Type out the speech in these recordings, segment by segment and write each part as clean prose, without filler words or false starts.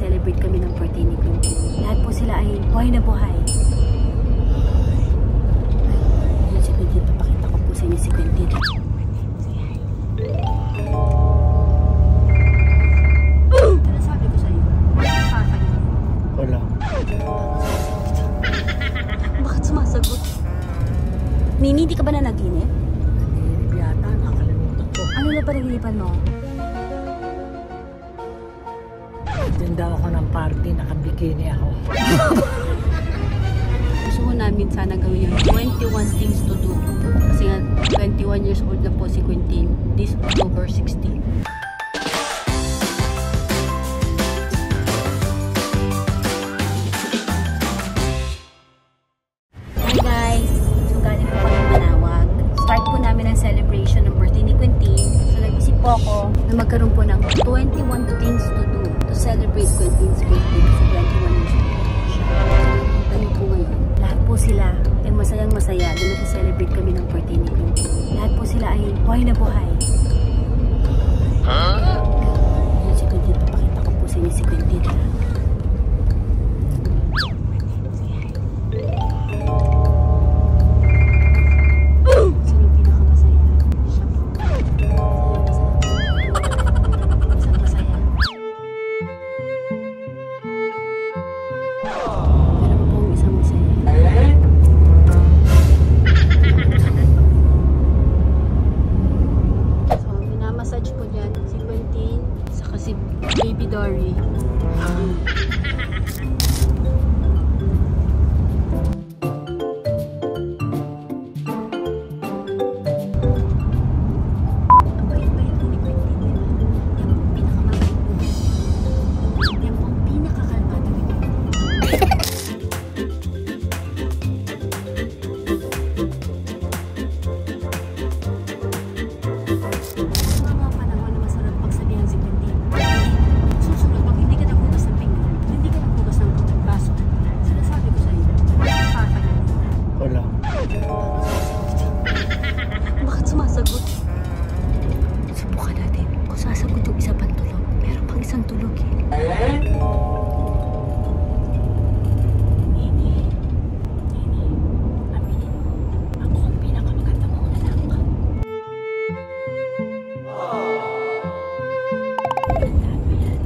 nag-celebrate kami ng birthday ni Quintin. Lahat po sila ay buhay na buhay. Ayun si Quintin, papakita ko po sa inyo si Quintin. Ano sabi ko sa iyo? Wala. Bakit sumasagot? Nini, di ka ba na naginip? Naginip yata, nakalimutan ko. Ano na panaginipan mo? Tinda ako ng party, nakabikini ako. Gusto ko namin sana gawin yung 21 things to do. Kasi nga, 21 years old na po si Quintin. This October 16. Hi guys! So galing po kami Manawag. Start po namin ang celebration ng birthday ni Quintin. So nag-isip po ako na magkaroon po ng 21 things to do to celebrate Quintin's birthday. Kasi 21 years old siya. Ganun po ngayon. Lahat po sila ay masayang masaya dahil nag-celebrate kami ng birthday ni Quintin. Lahat po sila ay buhay na buhay. Ayun si Quintin, papakita ko po sa inyo si Quintin. Baby Dory. Bakit sumasagot? Subukan natin. Kung sasagot yung isa pang tulog, meron pang isang tulog eh. Nini, aminin mo. Ako ang pinakamaganda mong anak. Tandaan mo yan.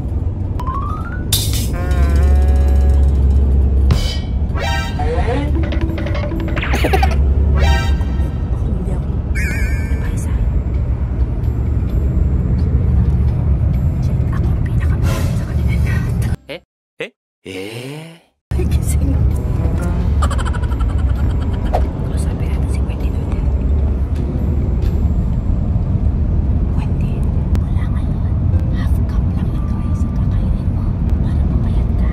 Gising. Kasabi natin si Quintin ulit. Quintin, wala ngayon. Half cup lang ng rice at kakainin mo para mamayat ka.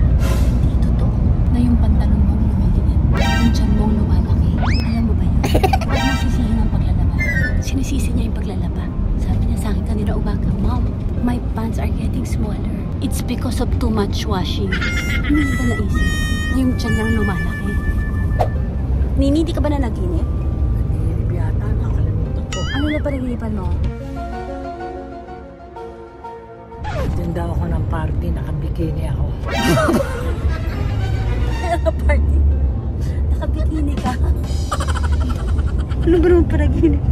Hindi totoo na yung pantalon mong lumiliit, yung tiyan mong lumalaki. Alam mo ba yun? Huwag masisihin ang paglalaba. Sinisisi niya yung paglalaba. Sabi niya sa akin kanina umaga, Mom, my pants are getting smaller. It's because of too much washing. Hindi ba naisip na yung tiyan niyang lumalaki? Nini, di ka ba na naginip? Naginip yata, nakalimutan ko. Ano na panaginipan mo? Tinda ako ng party, nakabikini ako. Party? Nakabikini ka? Ano ba naman panaginip?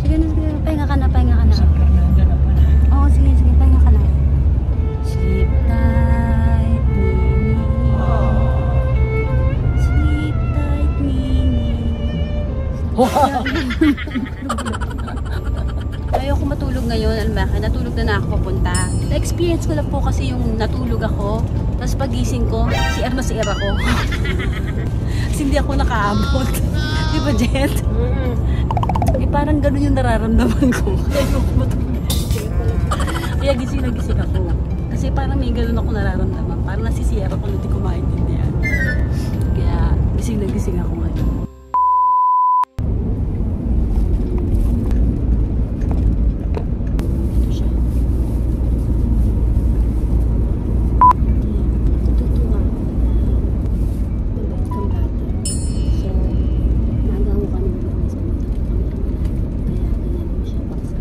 Sige na, sige na. Pahinga ka na, pahinga ka na. Sa Fernando na pala. Oo, sige, sige. Pahinga ka na. Sleep tight, Nini. Sleep tight, Nini. Ayoko matulog ngayon, alam ba? Natulog na ako papunta. Na-experience ko lang po kasi yung natulog ako. Tapos pagising ko, CR na CR ako. Kasi hindi ako nakaabot. Di ba, Jet? Eh, parang ganun yung nararamdaman ko. Ayoko matulog. Kaya gising na gising ako. Kasi parang may ganun ako nararamdaman. Parang nasisiyara ko, hindi ko maintindihan. Kaya gising na gising ako ngayon. Ito siya. Natutuwa ko na mabait kang bata. So, nagawa kami ng mga sa mga kaya ganyan mo siya paksa.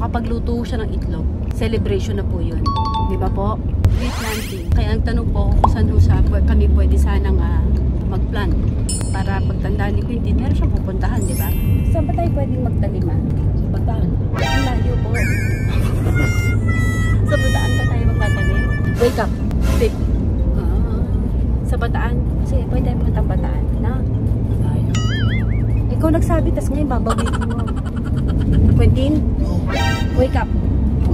kapag luto siya ng itlog, celebration na po yun. Di ba po? Tree planting. Kaya ang tanong po kung saan kami pwede sanang mag-plant. Para pagtanda ni Quintin, meron siyang pupuntahan, di ba? Saan ba tayo pwedeng magtanim Sa Bataan. Ang layo po. Sa Bataan ba tayo magtatanim? Wake up. Big. Sa Bataan. Kasi pwede tayo puntang Bataan. Na? Tayo. Ikaw nagsabi, tas ngayon babawiin mo. Quintin, wake up.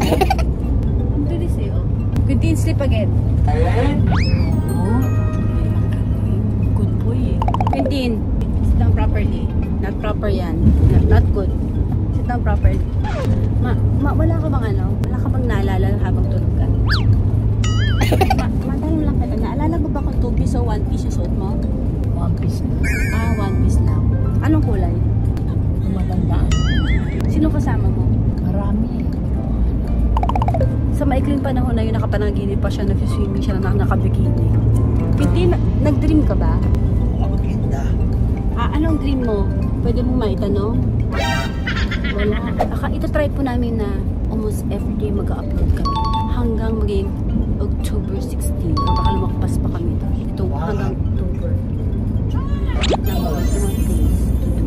Ang bilis eh, oh. Quintin, sleep again. Oh, good boy eh. Quintin, sit down properly. Not proper yan. Not good. Sit down properly. Wala ka bang wala ka bang naalala habang tulog ka? Matanong lang kita, naalala mo ba kung 2 piece o 1 piece yung suot mo? 1 piece na. 1 piece lang. Anong kulay? Matandaan. Sino kasama mo? Marami. Sa maikling panahon na yun, nakapanaginip pa siya, nag-swimming siya na nakabikini. Hindi, nag-dream ka ba? Maganda. Anong dream mo? Pwede mo maitanong? Wala. Ito-try po namin na almost everyday mag-upload kami. Hanggang maging October 16. Baka lumakpas pa kami ito. Ito hanggang October. Nagawa ko ng things to do.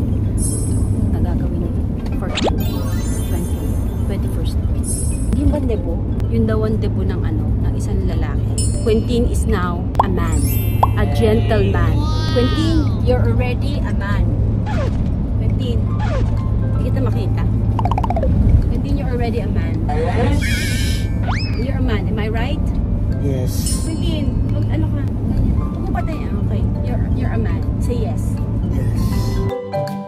Nagagawin for 21st. Yung ba debo? Yung daw ang debo ng ng isang lalaki. Quintin is now a man. A gentleman. Quintin, you're already a man. Quintin, hindi kita makita. Quintin, you're already a man. You're a man, am I right? Yes. Quintin, ano ka? Ganyan. Huwag mo pa tayo. Okay, you're a man. Say yes. Yes.